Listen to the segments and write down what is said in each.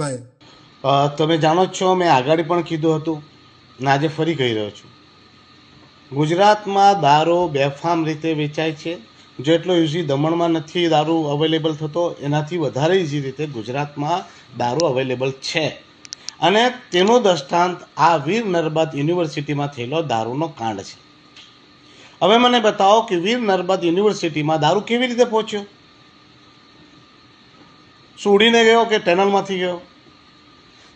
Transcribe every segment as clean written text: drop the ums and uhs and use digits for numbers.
ભાઈ તમે જાણો જ છો, મેં આગળ પણ કીધું હતું ને આજે ફરી કહી રહ્યો છું. ગુજરાતમાં દારૂ બેફામ રીતે વેચાય છે. જેટલો ઇઝી દમણમાં નથી દારૂ અવેલેબલ થતો, એનાથી વધારે ઇઝી રીતે ગુજરાતમાં દારૂ અવેલેબલ છે. અને તેનું દૃષ્ટાંત આ વીર નર્મદ યુનિવર્સિટીમાં થયેલો દારૂનો કાંડ છે. હવે મને બતાવો કે વીર નર્મદ યુનિવર્સિટીમાં દારૂ કેવી રીતે પહોંચ્યો? શું ઉડીને ગયો કે ટનલમાંથી ગયો?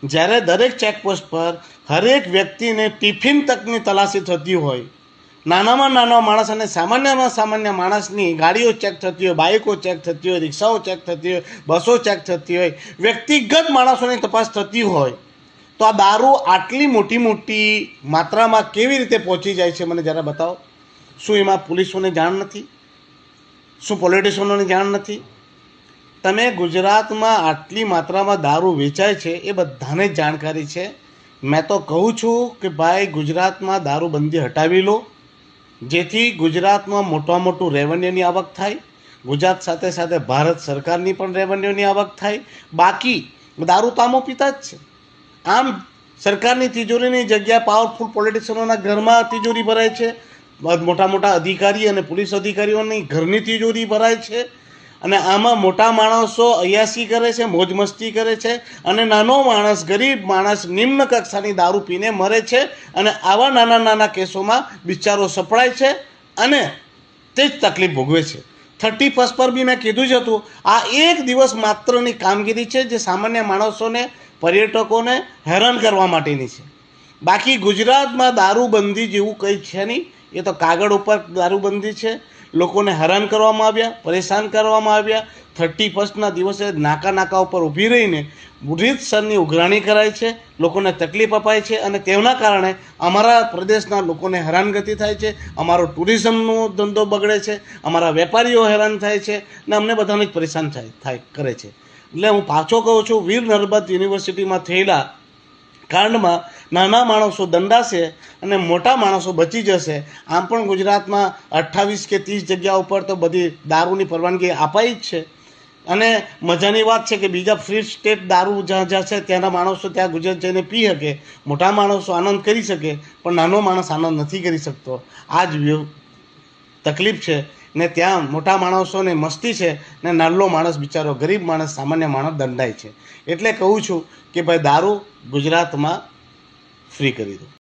જ્યારે દરેક ચેકપોસ્ટ પર હરેક વ્યક્તિને ટિફિન તકની તલાશી થતી હોય, નાનામાં નાનો માણસ અને સામાન્યમાં સામાન્ય માણસની ગાડીઓ ચેક થતી હોય, બાઇકો ચેક થતી હોય, રિક્ષાઓ ચેક થતી હોય, બસો ચેક થતી હોય, વ્યક્તિગત માણસોની તપાસ થતી હોય, તો આ દારૂ આટલી મોટી માત્રામાં કેવી રીતે પહોંચી જાય છે? મને જરા બતાવો. શું એમાં પોલીસોને જાણ નથી? શું પોલિટિશિયનોને જાણ નથી? તમે ગુજરાતમાં આટલી માત્રામાં દારૂ વેચાય છે એ બધાને જ જાણકારી છે. મેં તો કહું છું કે ભાઈ, ગુજરાતમાં દારૂબંધી હટાવી લો, જેથી ગુજરાતમાં મોટું રેવન્યુની આવક થાય. ગુજરાત સાથે સાથે ભારત સરકારની પણ રેવન્યુની આવક થાય. બાકી દારૂ તો આમો પીતા જ છે. આમ સરકારની તિજોરીની જગ્યાએ પાવરફુલ પોલિટિશિયનોના ઘરમાં તિજોરી ભરાય છે. મોટા અધિકારી અને પોલીસ અધિકારીઓની ઘરની તિજોરી ભરાય છે. અને આમાં મોટા માણસો અયાસી કરે છે, મોજ મસ્તી કરે છે, અને નાનો માણસ, ગરીબ માણસ નિમ્ન કક્ષાની દારૂ પીને મરે છે. અને આવા નાના કેસોમાં બિચારો સપડાય છે અને તે જ તકલીફ ભોગવે છે. 31 પર બી મેં કીધું જ હતું, આ એક દિવસ માત્રની કામગીરી છે જે સામાન્ય માણસોને, પર્યટકોને હેરાન કરવા માટેની છે. બાકી ગુજરાતમાં દારૂબંધી જેવું કંઈ છે નહીં. એ તો કાગળ ઉપર દારૂબંધી છે. લોકોને હેરાન કરવામાં આવ્યા, પરેશાન કરવામાં આવ્યા. 31ના દિવસે નાકા ઉપર ઊભી રહીને રીતસરની ઉઘરાણી કરાય છે, લોકોને તકલીફ અપાય છે, અને તેના કારણે અમારા પ્રદેશના લોકોને હેરાનગતિ થાય છે. અમારો ટુરિઝમનો ધંધો બગડે છે, અમારા વેપારીઓ હેરાન થાય છે, અને અમને બધાને જ પરેશાન કરે છે. એટલે હું પાછો કહું છું, વીર નર્મદ યુનિવર્સિટીમાં થયેલા કાંડમાં નાના માણસો દંડાશે અને મોટા માણસો બચી જશે. આમ પણ ગુજરાતમાં 28 કે 30 જગ્યા ઉપર તો બધી દારૂની પરવાનગી અપાઈ જ છે. અને મજાની વાત છે કે બીજા ફ્રી સ્ટેટ દારૂ જ્યાં છે ત્યાંના માણસો ત્યાં ગુજરાત જઈને પી શકે, મોટા માણસો આનંદ કરી શકે, પણ નાનો માણસ આનંદ નથી કરી શકતો. આ જ તકલીફ છે. ને ત્યાં મોટા માણસોને મસ્તી છે ને નાનો માણસ, બિચારો ગરીબ માણસ, સામાન્ય માણસ દંડાય છે. એટલે કહું છું કે ભાઈ, દારૂ ગુજરાતમાં ફ્રી કરી દો.